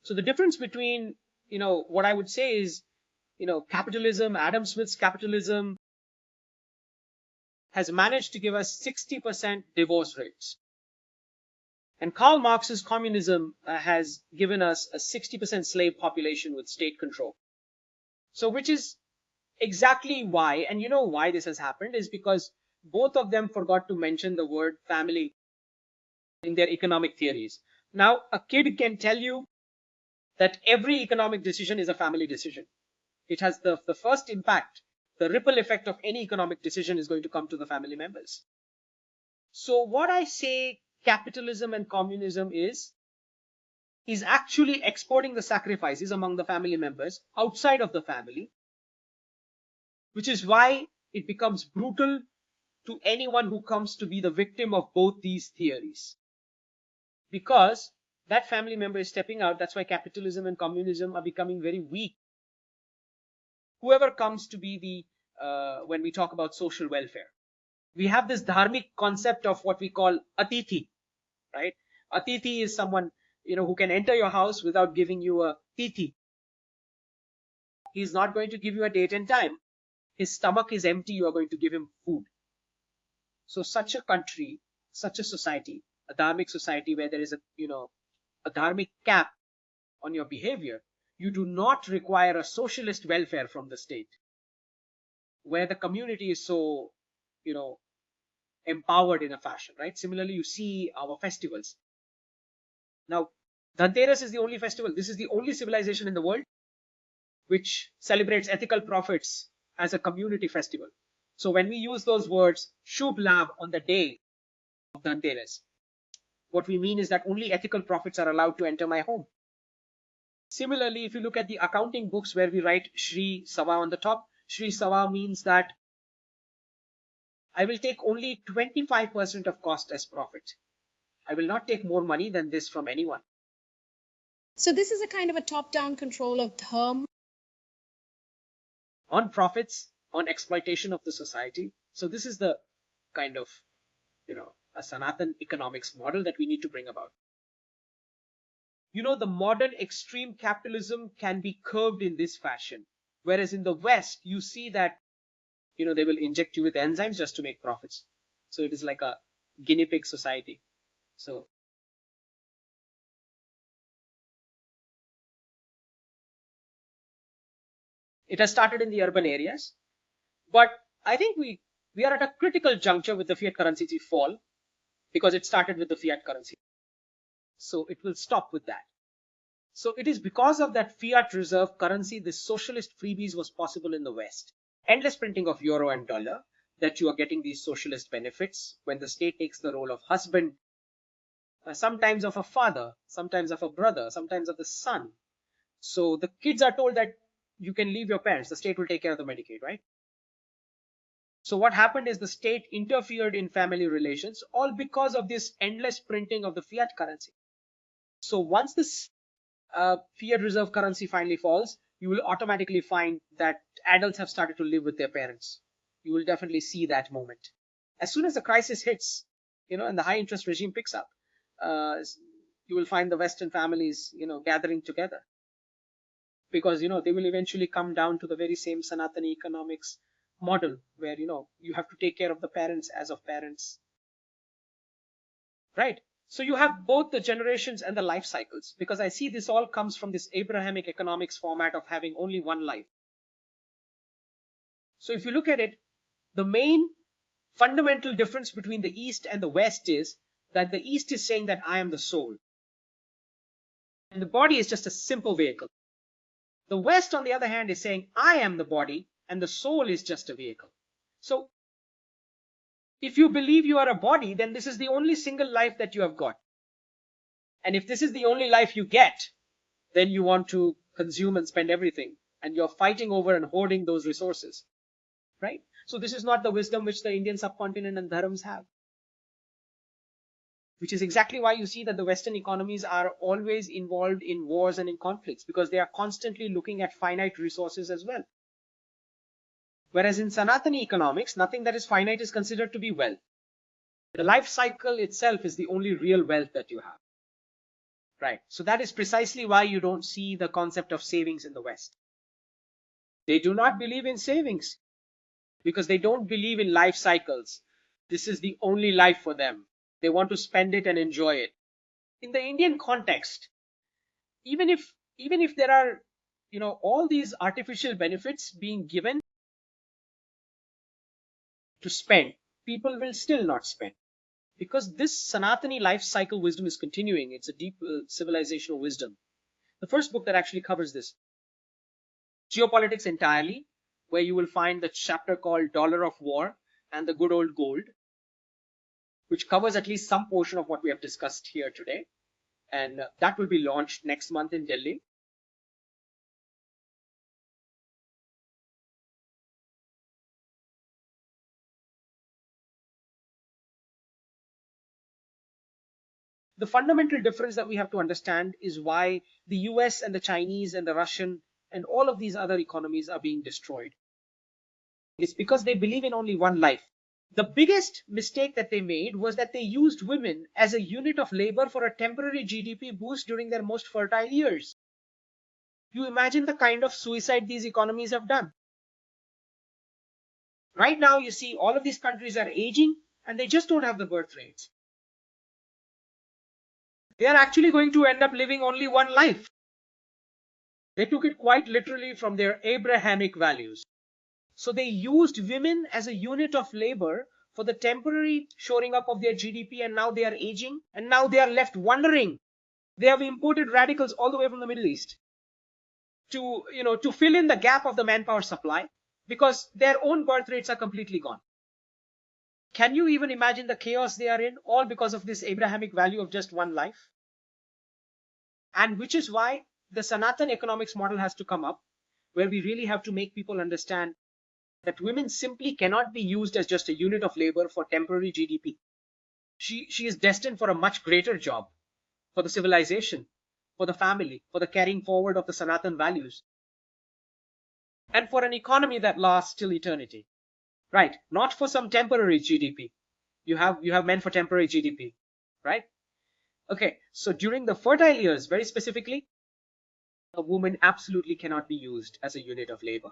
So the difference between, what I would say is, capitalism, Adam Smith's capitalism has managed to give us 60% divorce rates. And Karl Marx's communism has given us a 60% slave population with state control. So which is exactly why, and you know why this has happened, is because both of them forgot to mention the word family in their economic theories. Now, a kid can tell you that every economic decision is a family decision. It has the first impact, the ripple effect of any economic decision is going to come to the family members. So what I say capitalism and communism is actually exporting the sacrifices among the family members outside of the family, which is why it becomes brutal to anyone who comes to be the victim of both these theories. Because that family member is stepping out. That's why capitalism and communism are becoming very weak. Whoever comes to be the, when we talk about social welfare, we have this Dharmic concept of what we call atithi, right? Atithi is someone, who can enter your house without giving you a tithi. He's not going to give you a date and time. His stomach is empty. You are going to give him food. So such a country, such a society, a Dharmic society where there is a Dharmic cap on your behavior, you do not require a socialist welfare from the state, where the community is so, empowered in a fashion, right? Similarly, you see our festivals. Now, Dhanteras is the only festival. This is the only civilization in the world which celebrates ethical profits as a community festival. So when we use those words, Shubh Labh, on the day of Dhanteras, what we mean is that only ethical profits are allowed to enter my home. Similarly, if you look at the accounting books where we write Shri Sawa on the top, Shri Sawa means that I will take only 25% of cost as profit. I will not take more money than this from anyone. So this is a kind of a top-down control of Dharma on profits, on exploitation of the society. So this is the kind of, a Sanatan economics model that we need to bring about. The modern extreme capitalism can be curved in this fashion. Whereas in the West, you see that, they will inject you with enzymes just to make profits. So it is like a guinea pig society. So it has started in the urban areas, but I think we are at a critical juncture with the fiat currency fall, because it started with the fiat currency. So it will stop with that. So it is because of that fiat reserve currency, this socialist freebies was possible in the West. Endless printing of euro and dollar, that you are getting these socialist benefits when the state takes the role of husband, sometimes of a father, sometimes of a brother, sometimes of the son. So the kids are told that you can leave your parents, the state will take care of the Medicaid, right? So what happened is the state interfered in family relations, all because of this endless printing of the fiat currency. So once this fiat reserve currency finally falls, you will automatically find that adults have started to live with their parents. You will definitely see that moment. As soon as the crisis hits, and the high interest regime picks up, you will find the Western families, gathering together. Because, they will eventually come down to the very same Sanatani economics model where, you have to take care of the parents as of parents. Right? So you have both the generations and the life cycles, because I see this all comes from this Abrahamic economics format of having only one life. So if you look at it, the main fundamental difference between the East and the West is that the East is saying that I am the soul, and the body is just a simple vehicle. The West, on the other hand, is saying I am the body and the soul is just a vehicle. So if you believe you are a body, then this is the only single life that you have got. And if this is the only life you get, then you want to consume and spend everything, and you're fighting over and hoarding those resources, right? So this is not the wisdom which the Indian subcontinent and dharms have, which is exactly why you see that the Western economies are always involved in wars and in conflicts, because they are constantly looking at finite resources as well. Whereas in Sanatani economics, nothing that is finite is considered to be wealth. The life cycle itself is the only real wealth that you have. Right. So that is precisely why you don't see the concept of savings in the West. They do not believe in savings because they don't believe in life cycles. This is the only life for them. They want to spend it and enjoy it. In the Indian context, even if there are, all these artificial benefits being given to spend, people will still not spend. Because this Sanatani life cycle wisdom is continuing. It's a deep civilizational wisdom. The first book that actually covers this, Geopolitics Entirely, where you will find the chapter called Dollar of War and the Good Old Gold, which covers at least some portion of what we have discussed here today. And that will be launched next month in Delhi. The fundamental difference that we have to understand is why the US and the Chinese and the Russian and all of these other economies are being destroyed. It's because they believe in only one life. The biggest mistake that they made was that they used women as a unit of labor for a temporary GDP boost during their most fertile years. You imagine the kind of suicide these economies have done. Right now, you see all of these countries are aging and they just don't have the birth rates. They are actually going to end up living only one life. They took it quite literally from their Abrahamic values. So they used women as a unit of labor for the temporary shoring up of their GDP, and now they are aging, and now they are left wondering. They have imported radicals all the way from the Middle East to fill in the gap of the manpower supply because their own birth rates are completely gone. Can you even imagine the chaos they are in, all because of this Abrahamic value of just one life? And which is why the Sanatan economics model has to come up, where we really have to make people understand that women simply cannot be used as just a unit of labor for temporary GDP. She is destined for a much greater job, for the civilization, for the family, for the carrying forward of the Sanatan values, and for an economy that lasts till eternity. Right? Not for some temporary GDP. You have men for temporary GDP, right? Okay, so during the fertile years, very specifically, a woman absolutely cannot be used as a unit of labor.